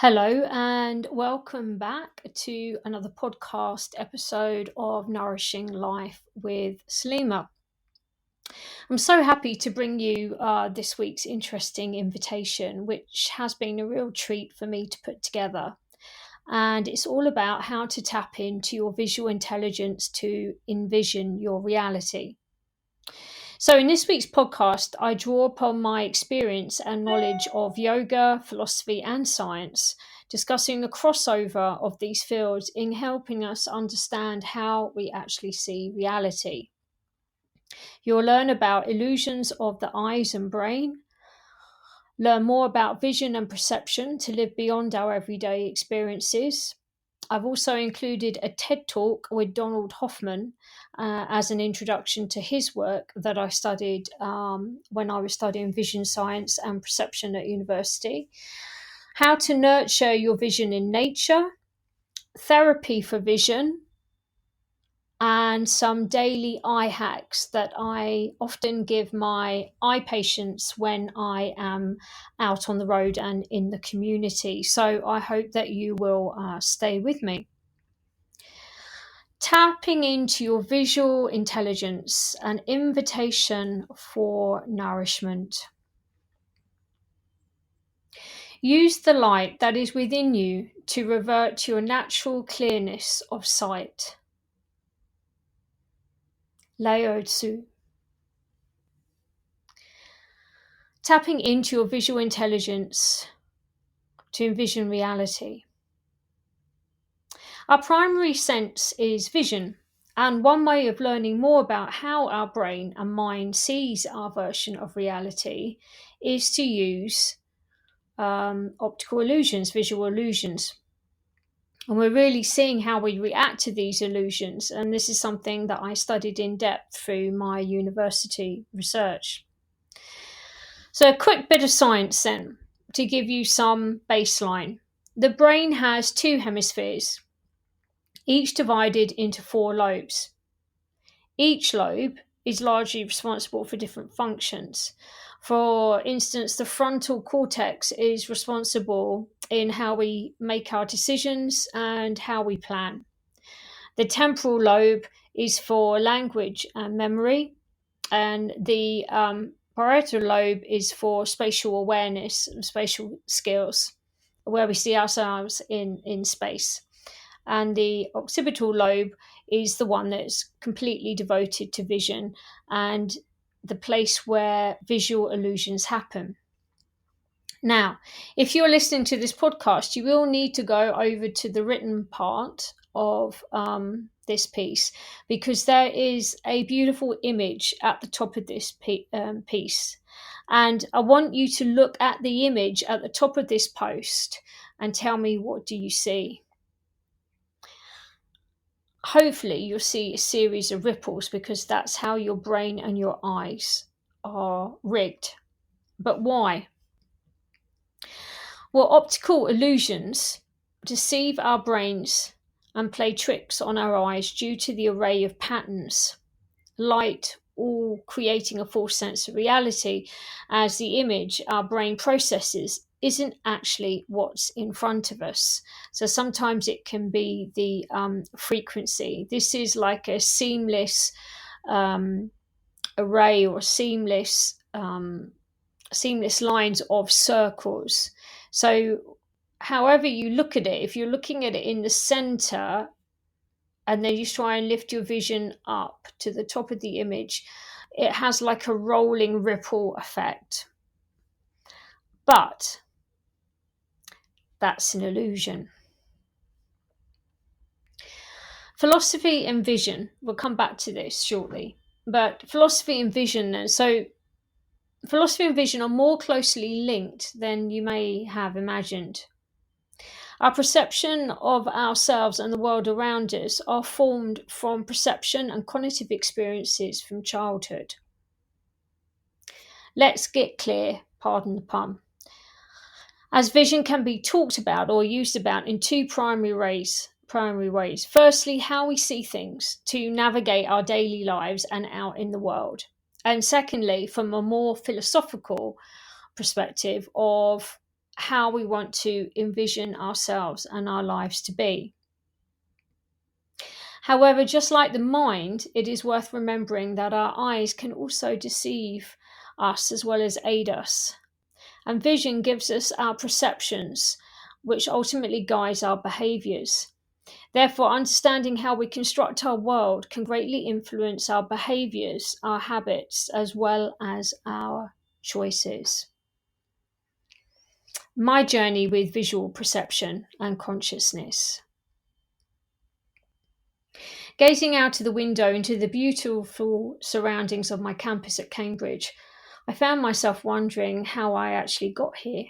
Hello, and welcome back to another podcast episode of Nourishing Life with Salima. I'm so happy to bring you this week's interesting invitation, which has been a real treat for me to put together. And it's all about how to tap into your visual intelligence to envision your reality. So, in this week's podcast, I draw upon my experience and knowledge of yoga, philosophy, and science, discussing the crossover of these fields in helping us understand how we actually see reality. You'll learn about illusions of the eyes and brain, learn more about vision and perception to live beyond our everyday experiences. I've also included a TED talk with Donald Hoffman as an introduction to his work that I studied when I was studying vision science and perception at university. How to nurture your vision in nature, therapy for vision, and some daily eye hacks that I often give my eye patients when I am out on the road and in the community. So I hope that you will stay with me. Tapping into your visual intelligence, an invitation for nourishment. Use the light that is within you to revert to your natural clearness of sight. Lao Tzu. Tapping into your visual intelligence to envision reality. Our primary sense is vision, and one way of learning more about how our brain and mind sees our version of reality is to use optical illusions, visual illusions. And we're really seeing how we react to these illusions, and this is something that I studied in depth through my university research. So a quick bit of science then, to give you some baseline. The brain has two hemispheres, each divided into four lobes. Each lobe is largely responsible for different functions. For instance, the frontal cortex is responsible in how we make our decisions and how we plan. The temporal lobe is for language and memory, and the parietal lobe is for spatial awareness and spatial skills, where we see ourselves in space. And the occipital lobe is the one that's completely devoted to vision and the place where visual illusions happen. Now, if you're listening to this podcast, you will need to go over to the written part of this piece, because there is a beautiful image at the top of this piece. And I want you to look at the image at the top of this post and tell me, what do you see? Hopefully you'll see a series of ripples, because that's how your brain and your eyes are rigged. But why? Well, optical illusions deceive our brains and play tricks on our eyes due to the array of patterns, light, all creating a false sense of reality, as the image our brain processes isn't actually what's in front of us. So sometimes it can be the frequency. This is like a seamless array or seamless lines of circles. So however you look at it, if you're looking at it in the center and then you try and lift your vision up to the top of the image, it has like a rolling ripple effect. But that's an illusion. Philosophy and vision, we'll come back to this shortly, but philosophy and vision, and so philosophy and vision are more closely linked than you may have imagined. Our perception of ourselves and the world around us are formed from perception and cognitive experiences from childhood. Let's get clear, pardon the pun. As vision can be talked about or used about in two primary ways. Firstly, how we see things to navigate our daily lives and out in the world. And secondly, from a more philosophical perspective of how we want to envision ourselves and our lives to be. However, just like the mind, it is worth remembering that our eyes can also deceive us as well as aid us. And vision gives us our perceptions, which ultimately guides our behaviours. Therefore, understanding how we construct our world can greatly influence our behaviours, our habits, as well as our choices. My journey with visual perception and consciousness. Gazing out of the window into the beautiful surroundings of my campus at Cambridge, I found myself wondering how I actually got here.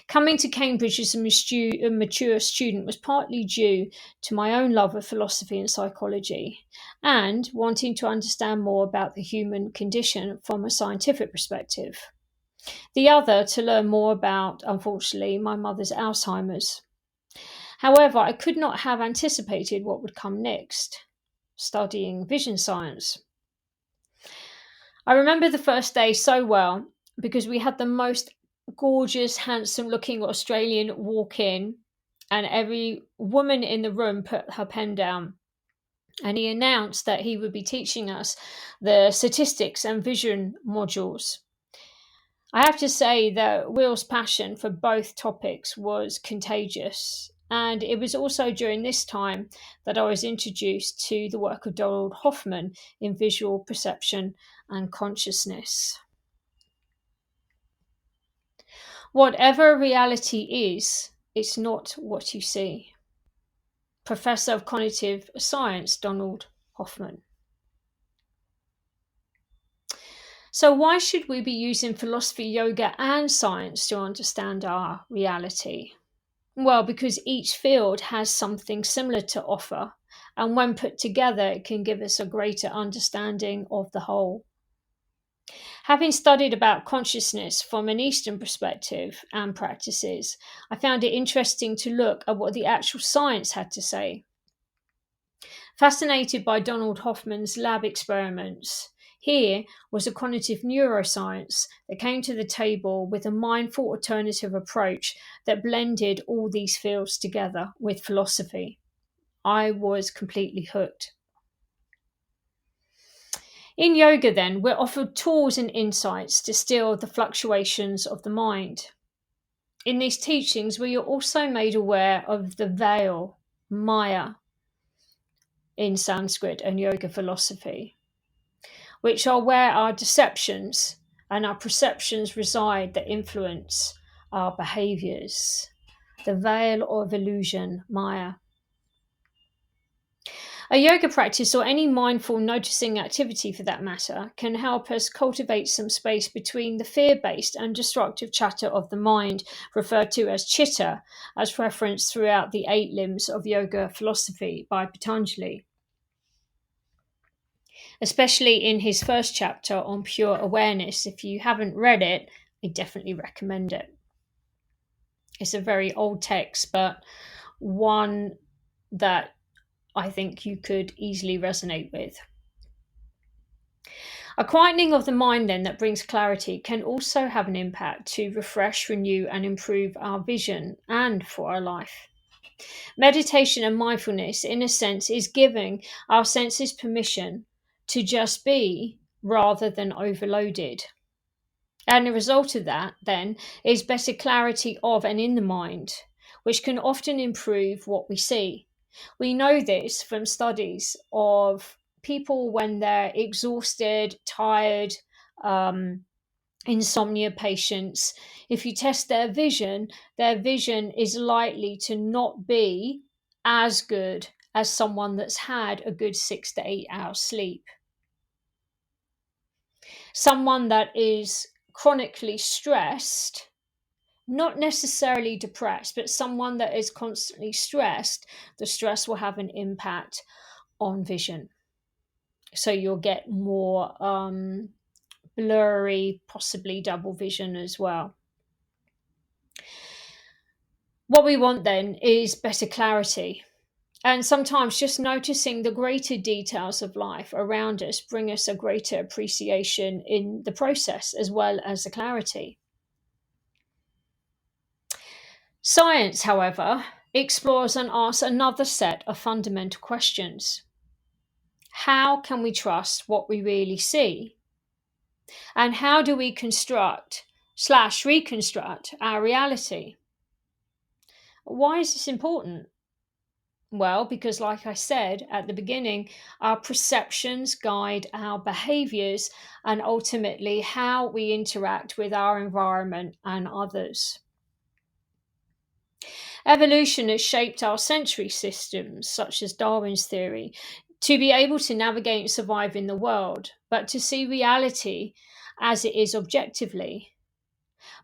Coming to Cambridge as a mature student was partly due to my own love of philosophy and psychology, and wanting to understand more about the human condition from a scientific perspective. The other, to learn more about, unfortunately, my mother's Alzheimer's. However, I could not have anticipated what would come next, studying vision science. I remember the first day so well because we had the most gorgeous, handsome looking Australian walk in, and every woman in the room put her pen down. And he announced that he would be teaching us the statistics and vision modules. I have to say that Will's passion for both topics was contagious. And it was also during this time that I was introduced to the work of Donald Hoffman in visual perception and consciousness. Whatever reality is, it's not what you see. Professor of Cognitive Science, Donald Hoffman. So why should we be using philosophy, yoga, and science to understand our reality? Well, because each field has something similar to offer, and when put together, it can give us a greater understanding of the whole. Having studied about consciousness from an Eastern perspective and practices, I found it interesting to look at what the actual science had to say. Fascinated by Donald Hoffman's lab experiments, here was a cognitive neuroscience that came to the table with a mindful alternative approach that blended all these fields together with philosophy. I was completely hooked. In yoga, then, we're offered tools and insights to still the fluctuations of the mind. In these teachings, we are also made aware of the veil, Maya, in Sanskrit and yoga philosophy, which are where our deceptions and our perceptions reside that influence our behaviors. The veil of illusion, Maya. A yoga practice, or any mindful noticing activity for that matter, can help us cultivate some space between the fear-based and destructive chatter of the mind, referred to as chitta, as referenced throughout the 8 limbs of yoga philosophy by Patanjali. Especially in his first chapter on pure awareness. If you haven't read it, I definitely recommend it. It's a very old text, but one that I think you could easily resonate with. A quietening of the mind, then, that brings clarity can also have an impact to refresh, renew, and improve our vision and for our life. Meditation and mindfulness, in a sense, is giving our senses permission to just be rather than overloaded. And the result of that, then, is better clarity of and in the mind, which can often improve what we see. We know this from studies of people when they're exhausted, tired, insomnia patients. If you test their vision is likely to not be as good as someone that's had a good 6 to 8 hours sleep. Someone that is chronically stressed, not necessarily depressed, but someone that is constantly stressed, the stress will have an impact on vision. So you'll get more blurry, possibly double vision as well. What we want then is better clarity. And sometimes just noticing the greater details of life around us bring us a greater appreciation in the process as well as the clarity. Science, however, explores and asks another set of fundamental questions. How can we trust what we really see? And how do we construct/reconstruct our reality? Why is this important? Well, because, like I said at the beginning, our perceptions guide our behaviors and ultimately how we interact with our environment and others. Evolution has shaped our sensory systems, such as Darwin's theory, to be able to navigate and survive in the world, but to see reality as it is objectively.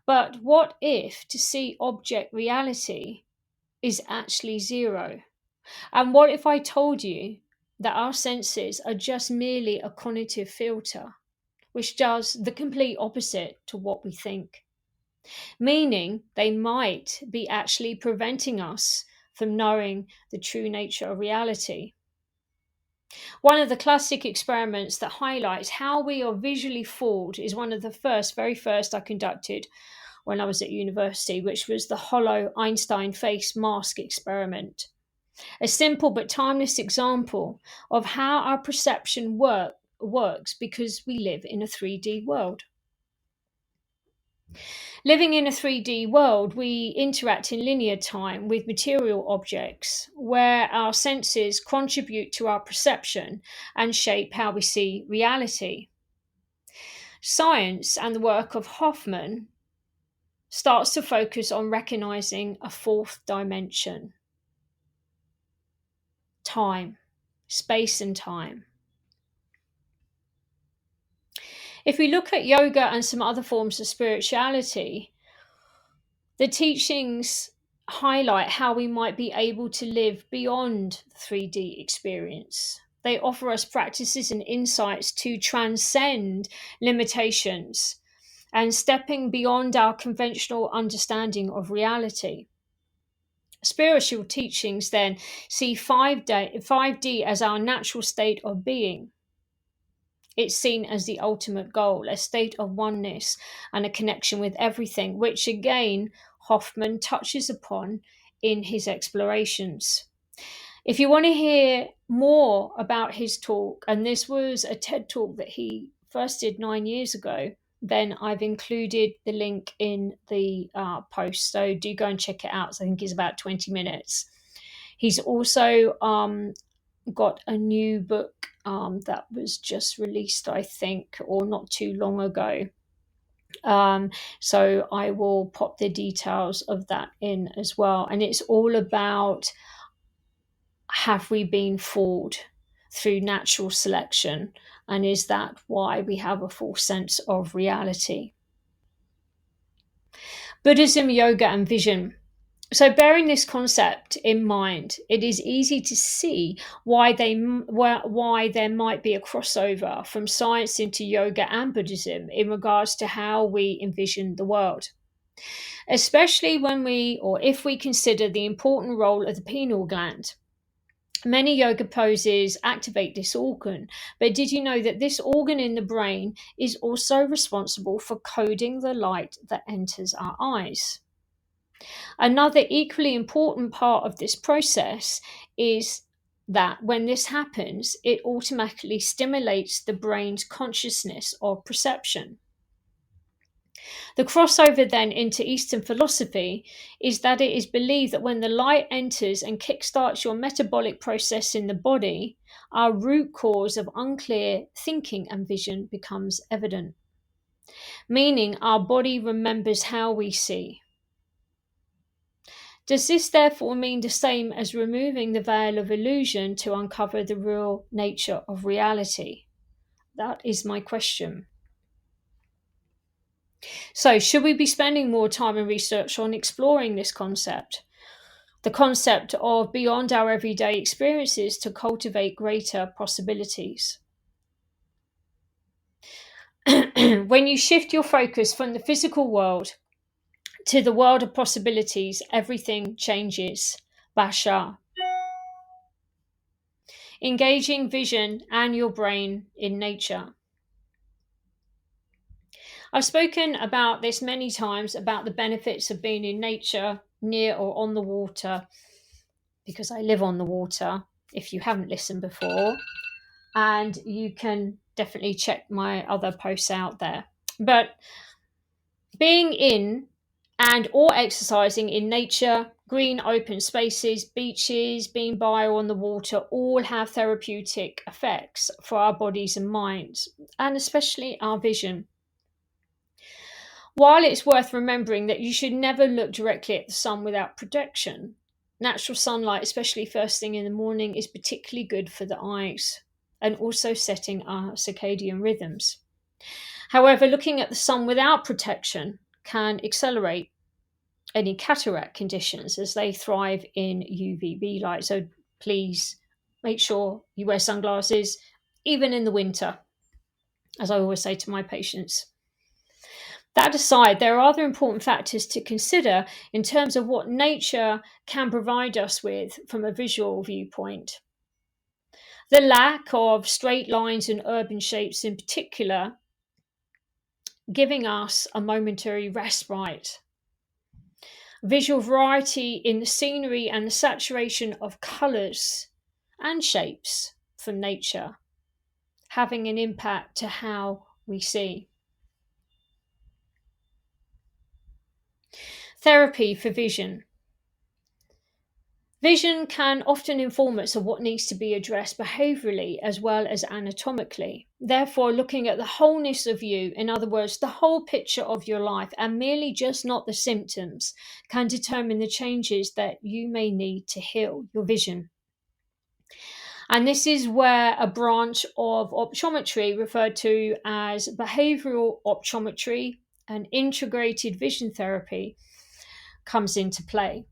But what if to see object reality is actually zero? And what if I told you that our senses are just merely a cognitive filter, which does the complete opposite to what we think? Meaning they might be actually preventing us from knowing the true nature of reality. One of the classic experiments that highlights how we are visually fooled is one of the very first I conducted when I was at university, which was the hollow Einstein face mask experiment. A simple but timeless example of how our perception works because we live in a 3D world. Living in a 3D world, we interact in linear time with material objects where our senses contribute to our perception and shape how we see reality. Science and the work of Hoffman starts to focus on recognizing a fourth dimension: time, space and time. If we look at yoga and some other forms of spirituality, the teachings highlight how we might be able to live beyond the 3D experience. They offer us practices and insights to transcend limitations and stepping beyond our conventional understanding of reality. Spiritual teachings then see 5D as our natural state of being. It's seen as the ultimate goal, a state of oneness and a connection with everything, which again Hoffman touches upon in his explorations. If you want to hear more about his talk, and this was a TED talk that he first did 9 years ago, then I've included the link in the post. So do go and check it out. So I think it's about 20 minutes. He's also got a new book that was just released, I think, or not too long ago. So I will pop the details of that in as well. And it's all about, have we been fooled through natural selection? And is that why we have a false sense of reality? Buddhism, yoga, and vision. So, bearing this concept in mind, it is easy to see why there might be a crossover from science into yoga and Buddhism in regards to how we envision the world, especially if we consider the important role of the pineal gland. Many yoga poses activate this organ, but did you know that this organ in the brain is also responsible for coding the light that enters our eyes? Another equally important part of this process is that when this happens, it automatically stimulates the brain's consciousness or perception. The crossover then into Eastern philosophy is that it is believed that when the light enters and kickstarts your metabolic process in the body, our root cause of unclear thinking and vision becomes evident, meaning our body remembers how we see. Does this therefore mean the same as removing the veil of illusion to uncover the real nature of reality? That is my question. So, should we be spending more time and research on exploring this concept? The concept of beyond our everyday experiences to cultivate greater possibilities. When you shift your focus from the physical world to the world of possibilities, everything changes. Basha. Engaging vision and your brain in nature. I've spoken about this many times, about the benefits of being in nature, near or on the water, because I live on the water, if you haven't listened before. And you can definitely check my other posts out there. But being in and or exercising in nature, green open spaces, beaches, being by or on the water, all have therapeutic effects for our bodies and minds, and especially our vision. While it's worth remembering that you should never look directly at the sun without protection, natural sunlight, especially first thing in the morning, is particularly good for the eyes and also setting our circadian rhythms. However, looking at the sun without protection can accelerate any cataract conditions as they thrive in UVB light. So please make sure you wear sunglasses, even in the winter, as I always say to my patients. That aside, there are other important factors to consider in terms of what nature can provide us with from a visual viewpoint. The lack of straight lines and urban shapes in particular, giving us a momentary respite. Visual variety in the scenery and the saturation of colours and shapes from nature, having an impact to how we see. Therapy for vision. Vision can often inform us of what needs to be addressed behaviourally as well as anatomically. Therefore, looking at the wholeness of you, in other words, the whole picture of your life and merely just not the symptoms, can determine the changes that you may need to heal your vision. And this is where a branch of optometry, referred to as behavioural optometry and integrated vision therapy, comes into play.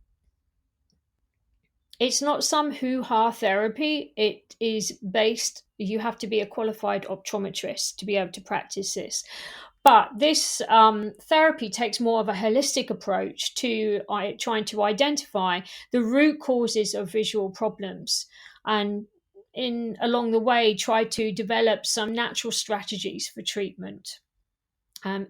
It's not some hoo-ha therapy. It is based, you have to be a qualified optometrist to be able to practice this. But this therapy takes more of a holistic approach to trying to identify the root causes of visual problems, and along the way try to develop some natural strategies for treatment.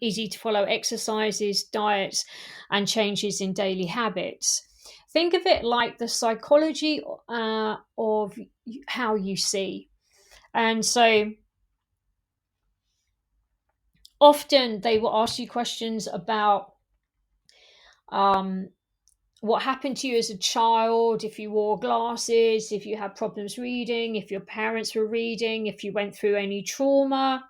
Easy to follow exercises, diets, and changes in daily habits. Think of it like the psychology of how you see. And so often they will ask you questions about what happened to you as a child, if you wore glasses, if you had problems reading, if your parents were reading, if you went through any trauma,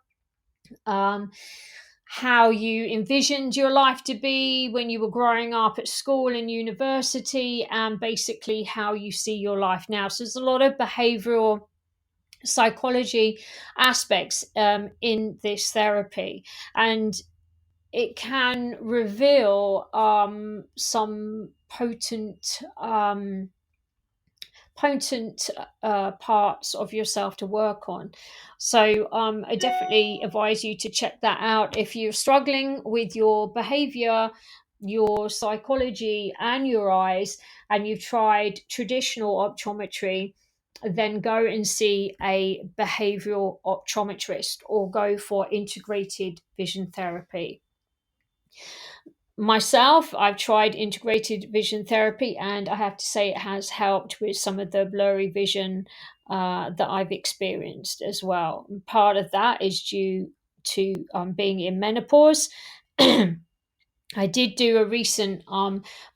how you envisioned your life to be when you were growing up at school and university, and basically how you see your life now. So there's a lot of behavioral psychology aspects in this therapy, and it can reveal some potent parts of yourself to work on. So I definitely advise you to check that out. If you're struggling with your behavior, your psychology, and your eyes, and you've tried traditional optometry, then go and see a behavioral optometrist or go for integrated vision therapy. Myself, I've tried integrated vision therapy, and I have to say it has helped with some of the blurry vision that I've experienced as well. And part of that is due to being in menopause. I did do a recent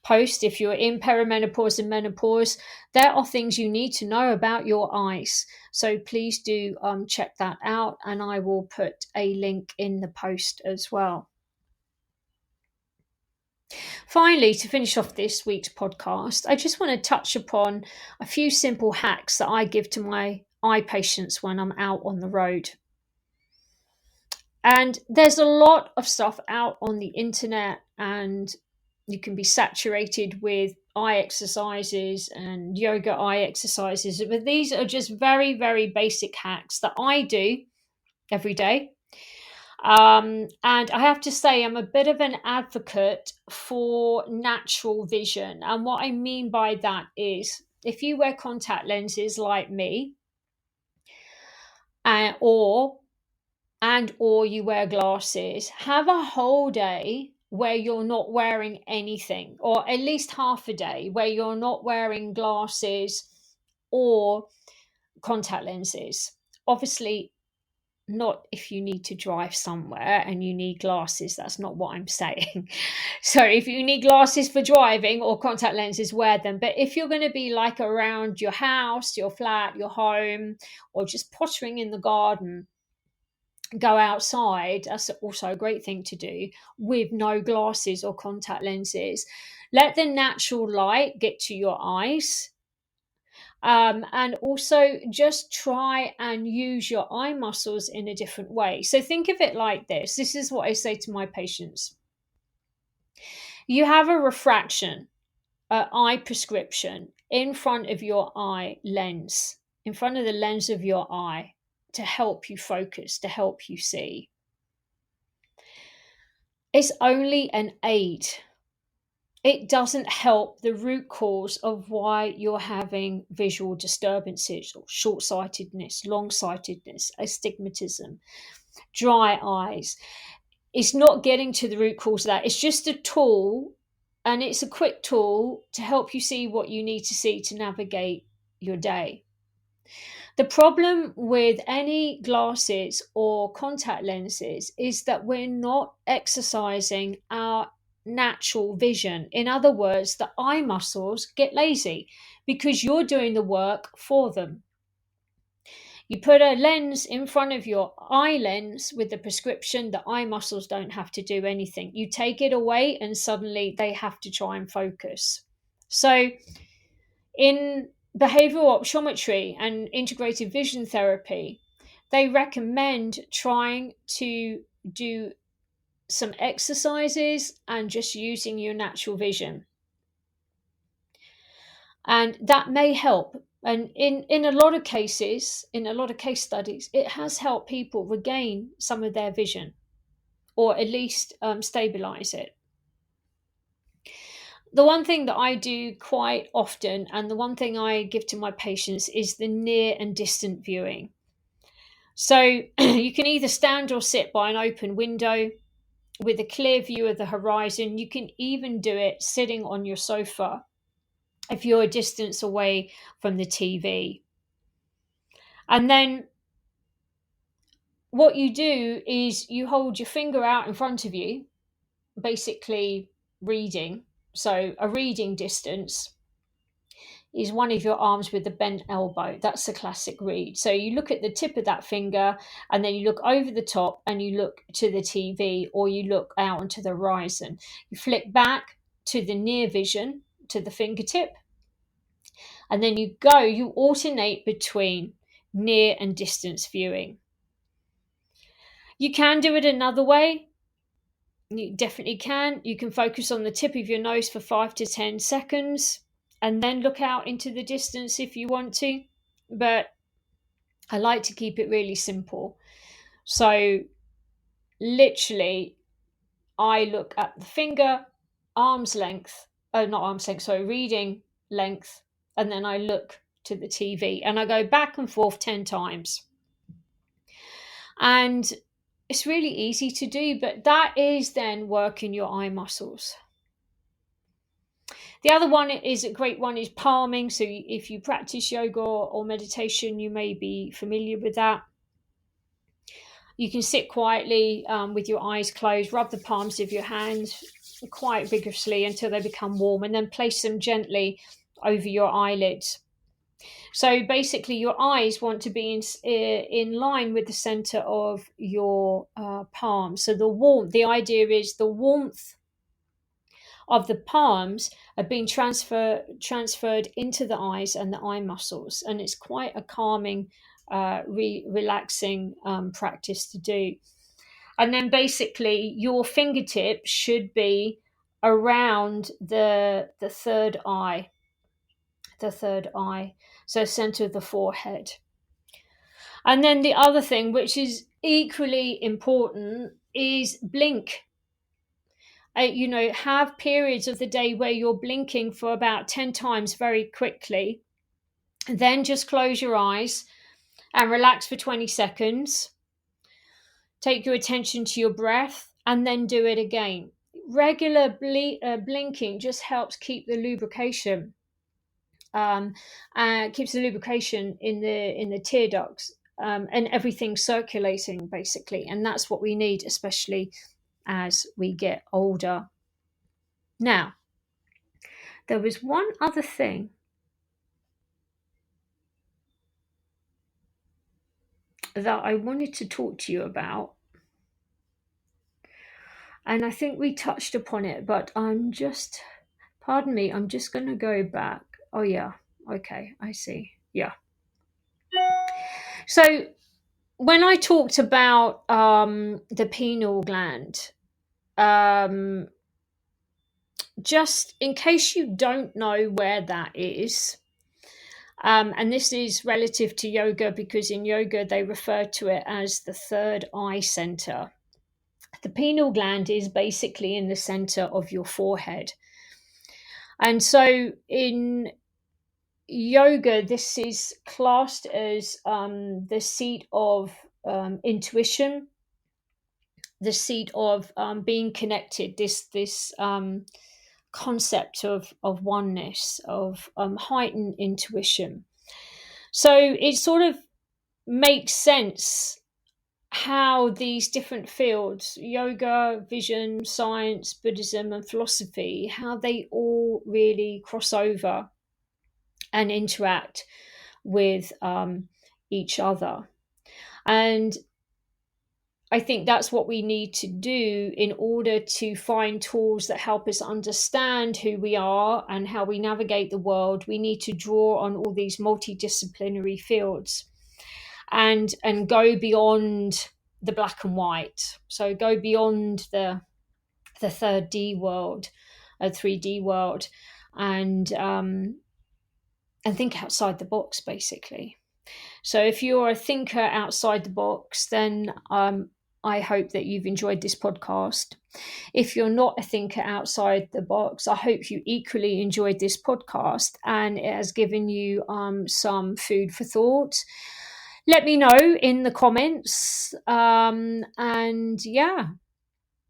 post. If you're in perimenopause and menopause, there are things you need to know about your eyes. So please do check that out, and I will put a link in the post as well. Finally, to finish off this week's podcast, I just want to touch upon a few simple hacks that I give to my eye patients when I'm out on the road. And there's a lot of stuff out on the internet, and you can be saturated with eye exercises and yoga eye exercises. But these are just very, very basic hacks that I do every day. And I have to say, I'm a bit of an advocate for natural vision. And what I mean by that is, if you wear contact lenses like me, or you wear glasses, have a whole day where you're not wearing anything, or at least half a day where you're not wearing glasses or contact lenses. Obviously, not if you need to drive somewhere and you need glasses. That's not what I'm saying. So if you need glasses for driving or contact lenses, wear them. But if you're going to be like around your house, your flat, your home, or just pottering in the garden, go outside. That's also a great thing to do with no glasses or contact lenses. Let the natural light get to your eyes. And also just try and use your eye muscles in a different way. So think of it like this. This is what I say to my patients. You have a refraction, an eye prescription in front of your eye lens, in front of the lens of your eye, to help you focus, to help you see. It's only an aid. It doesn't help the root cause of why you're having visual disturbances, or short-sightedness, long-sightedness, astigmatism, dry eyes. It's not getting to the root cause of that. It's just a tool, and it's a quick tool to help you see what you need to see to navigate your day. The problem with any glasses or contact lenses is that we're not exercising our natural vision. In other words, the eye muscles get lazy because you're doing the work for them. You put a lens in front of your eye lens with the prescription, the eye muscles don't have to do anything. You take it away and suddenly they have to try and focus. So in behavioral optometry and integrated vision therapy, they recommend trying to do some exercises and just using your natural vision. And that may help. And in a lot of cases, in a lot of case studies, it has helped people regain some of their vision, or at least stabilize it. The one thing that I do quite often, and the one thing I give to my patients, is the near and distant viewing. So you can either stand or sit by an open window with a clear view of the horizon. You can even do it sitting on your sofa if you're a distance away from the TV. And then what you do is you hold your finger out in front of you, basically reading. So a reading distance is one of your arms with the bent elbow. That's the classic read. So you look at the tip of that finger, and then you look over the top and you look to the TV, or you look out onto the horizon. You flick back to the near vision, to the fingertip, and then you alternate between near and distance viewing. You can do it another way. You definitely can. You can focus on the tip of your nose for 5 to 10 seconds and then look out into the distance if you want to. But I like to keep it really simple. So literally, I look at the finger, reading length, and then I look to the TV, and I go back and forth 10 times. And it's really easy to do, but that is then working your eye muscles. The other one is a great one is palming. So if you practice yoga or meditation, you may be familiar with that. You can sit quietly with your eyes closed, rub the palms of your hands quite vigorously until they become warm, and then place them gently over your eyelids. So basically, your eyes want to be in line with the center of your palm. So the idea is the warmth of the palms are being transferred into the eyes and the eye muscles. And it's quite a calming, relaxing practice to do. And then basically your fingertip should be around the third eye, so center of the forehead. And then the other thing, which is equally important, is blink. Have periods of the day where you're blinking for about 10 times very quickly. Then just close your eyes and relax for 20 seconds. Take your attention to your breath and then do it again. regular blinking just helps keep the lubrication, keeps the lubrication in the tear ducts, and everything circulating basically. And that's what we need, especially as we get older. Now, there was one other thing that I wanted to talk to you about, and I think we touched upon it, but pardon me, I'm just going to go back. Oh, yeah. Okay, I see. Yeah. So when I talked about the pineal gland, just in case you don't know where that is, and this is relative to yoga because in yoga they refer to it as the third eye center. The pineal gland is basically in the center of your forehead. And so in yoga, this is classed as the seat of intuition, the seat of being connected, this concept of oneness, of heightened intuition. So it sort of makes sense how these different fields, yoga, vision, science, Buddhism, and philosophy, how they all really cross over and interact with each other. And I think that's what we need to do in order to find tools that help us understand who we are and how we navigate the world. We need to draw on all these multidisciplinary fields and go beyond the black and white. So go beyond the third D world, a 3D world, and think outside the box, basically. So if you're a thinker outside the box, then I hope that you've enjoyed this podcast. If you're not a thinker outside the box, I hope you equally enjoyed this podcast and it has given you some food for thought. Let me know in the comments. And yeah,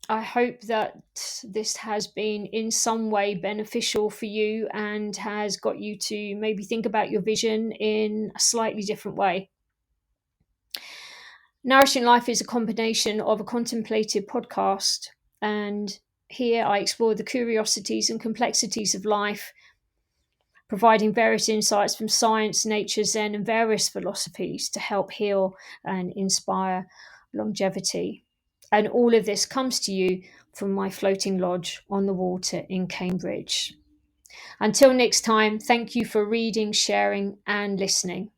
I hope that this has been in some way beneficial for you and has got you to maybe think about your vision in a slightly different way. Nourishing Life is a combination of a contemplative podcast, and here I explore the curiosities and complexities of life, providing various insights from science, nature, Zen, and various philosophies to help heal and inspire longevity. And all of this comes to you from my floating lodge on the water in Cambridge. Until next time, thank you for reading, sharing, and listening.